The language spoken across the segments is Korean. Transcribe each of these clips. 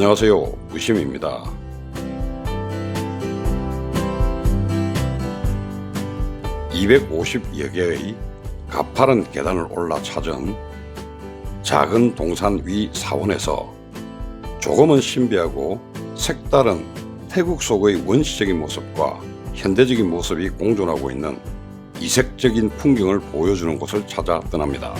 안녕하세요, 부심입니다. 250여 개의 가파른 계단을 올라 찾은 작은 동산 위 사원에서 조금은 신비하고 색다른 태국 속의 원시적인 모습과 현대적인 모습이 공존하고 있는 이색적인 풍경을 보여주는 곳을 찾아 떠납니다.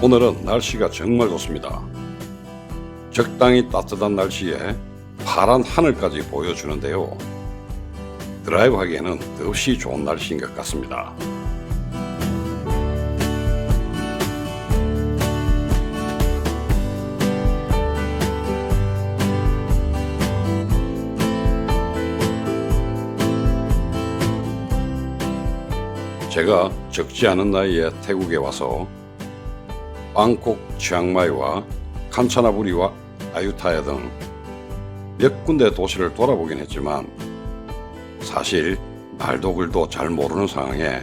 오늘은 날씨가 정말 좋습니다. 적당히 따뜻한 날씨에 파란 하늘까지 보여주는데요. 드라이브 하기에는 더없이 좋은 날씨인 것 같습니다. 제가 적지 않은 나이에 태국에 와서 방콕, 치앙마이와 칸차나부리와 아유타야 등 몇 군데 도시를 돌아보긴 했지만 사실 말도 글도 잘 모르는 상황에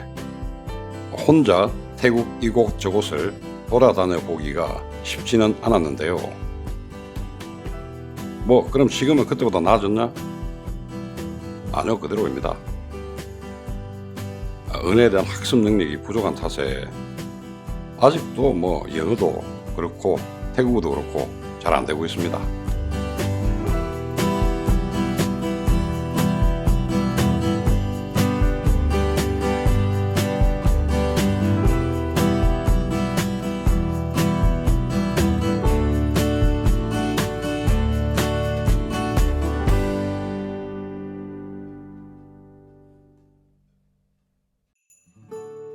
혼자 태국 이곳저곳을 돌아다녀 보기가 쉽지는 않았는데요. 그럼 지금은 그때보다 나아졌냐? 아니요, 그대로입니다. 은혜에 대한 학습 능력이 부족한 탓에 아직도 영어도 그렇고 태국어도 그렇고 잘 안 되고 있습니다.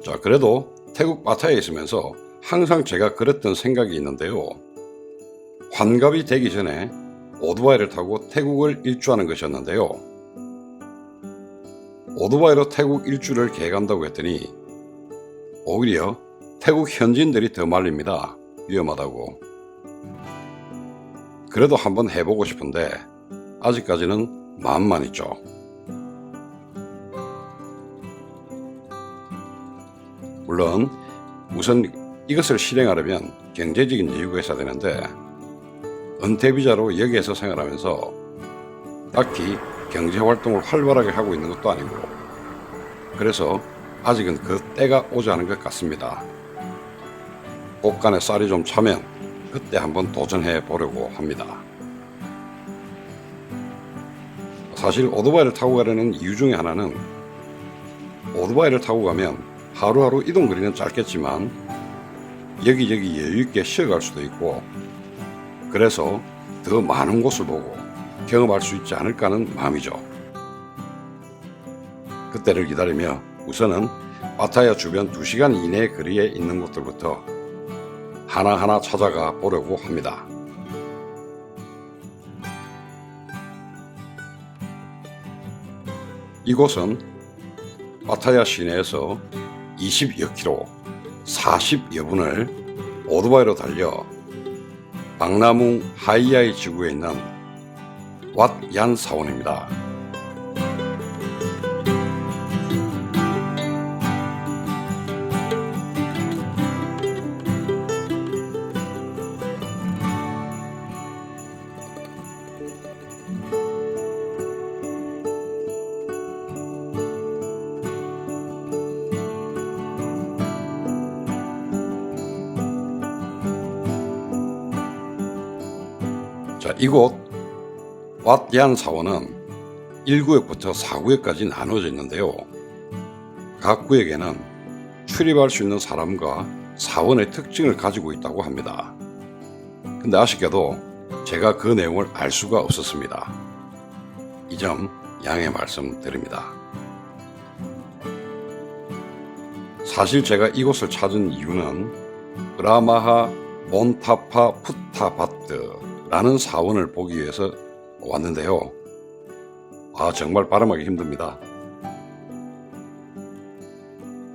자, 그래도 태국 바타야에 있으면서 항상 제가 그랬던 생각이 있는데요. 환갑이 되기 전에 오토바이를 타고 태국을 일주하는 것이었는데요. 오토바이로 태국 일주를 계획한다고 했더니 오히려 태국 현지인들이 더 말립니다. 위험하다고. 그래도 한번 해보고 싶은데 아직까지는 마음만 있죠. 물론 우선 이것을 실행하려면 경제적인 여유가 있어야 되는데 은퇴비자로 여기에서 생활하면서 딱히 경제활동을 활발하게 하고 있는 것도 아니고 그래서 아직은 그 때가 오지 않은 것 같습니다. 곳간에 쌀이 좀 차면 그때 한번 도전해 보려고 합니다. 사실 오토바이를 타고 가려는 이유 중에 하나는 오토바이를 타고 가면 하루하루 이동거리는 짧겠지만 여기저기 여유있게 쉬어갈 수도 있고 그래서 더 많은 곳을 보고 경험할 수 있지 않을까 하는 마음이죠. 그때를 기다리며 우선은 파타야 주변 2시간 이내 거리에 있는 곳들부터 하나하나 찾아가 보려고 합니다. 이곳은 파타야 시내에서 20여 킬로 40여 분을 오토바이로 달려 박나뭉 하이아이 지구에 있는 왓얀 사원입니다. 자, 이곳 왓얀 사원은 1구역부터 4구역까지 나눠져 있는데요. 각 구역에는 출입할 수 있는 사람과 사원의 특징을 가지고 있다고 합니다. 근데 아쉽게도 제가 그 내용을 알 수가 없었습니다. 이 점 양해 말씀드립니다. 사실 제가 이곳을 찾은 이유는 브라마하 몬타파 푸타바트 라는 사원을 보기 위해서 왔는데요. 정말 발음하기 힘듭니다.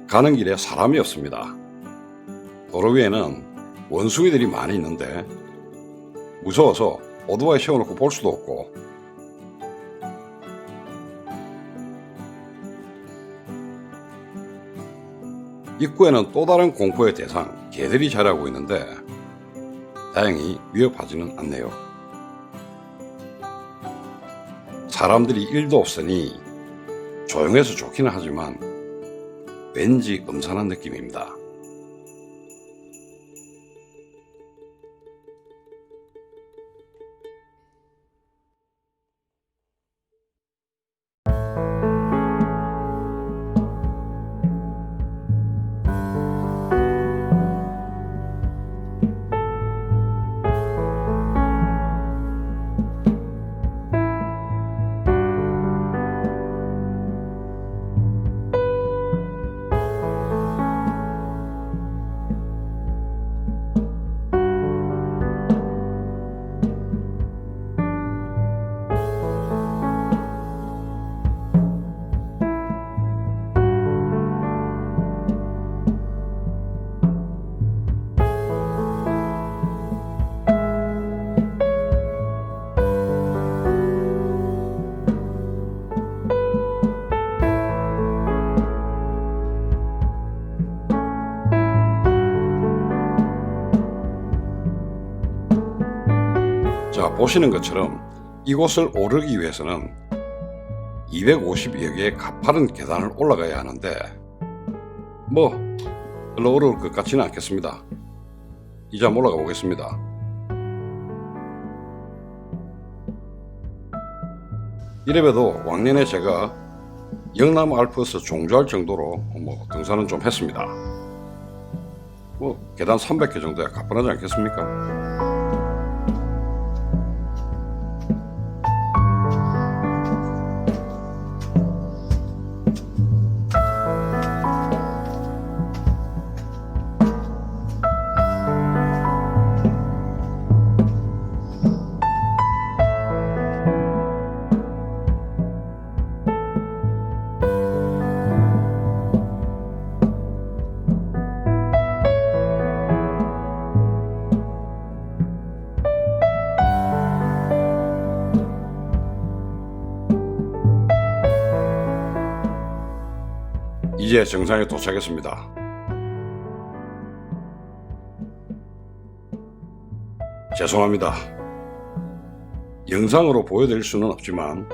가는 길에 사람이 없습니다. 도로 위에는 원숭이들이 많이 있는데 무서워서 오토바이 세워놓고 볼 수도 없고, 입구에는 또 다른 공포의 대상 개들이 자리하고 있는데 다행히 위협하지는 않네요. 사람들이 1도 없으니 조용해서 좋기는 하지만 왠지 음산한 느낌입니다. 자, 보시는 것처럼 이곳을 오르기 위해서는 250여 개의 가파른 계단을 올라가야 하는데 별로 어려울 것 같지는 않겠습니다. 이제 한번 올라가 보겠습니다. 이래봬도 왕년에 제가 영남 알프스 종주할 정도로 등산은 좀 했습니다. 계단 300개 정도야 가뿐하지 않겠습니까? 이제 정상에 도착했습니다. 죄송합니다. 영상으로 보여드릴 수는 없지만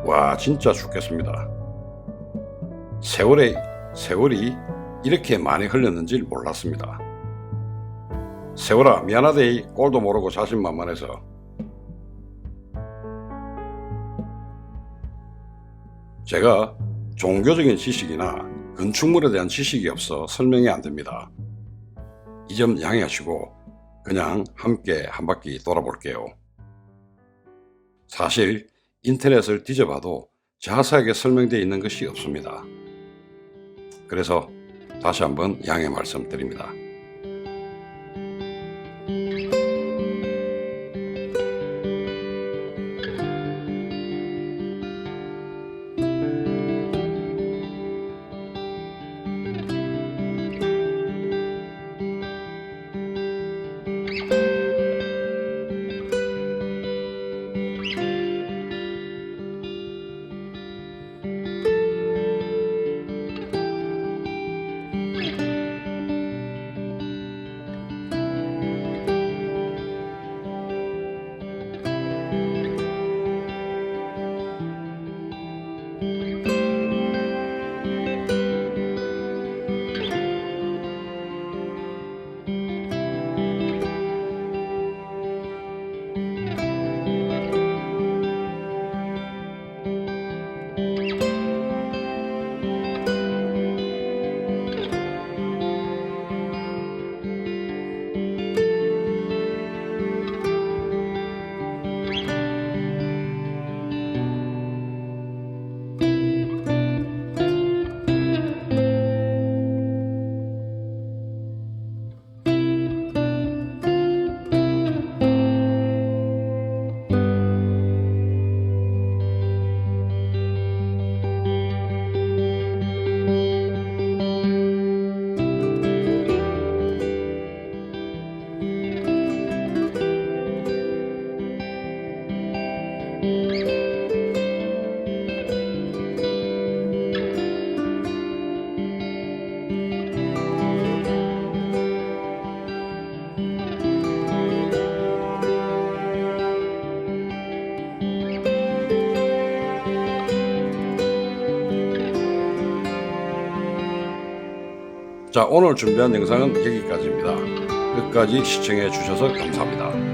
와, 진짜 죽겠습니다. 세월이 이렇게 많이 흘렸는지 몰랐습니다. 세월아, 미안하대. 꼴도 모르고 자신만만해서. 제가 종교적인 지식이나 건축물에 대한 지식이 없어 설명이 안 됩니다. 이 점 양해하시고 그냥 함께 한 바퀴 돌아볼게요. 사실 인터넷을 뒤져봐도 자세하게 설명되어 있는 것이 없습니다. 그래서 다시 한번 양해 말씀드립니다. 자, 오늘 준비한 영상은 여기까지입니다. 끝까지 시청해 주셔서 감사합니다.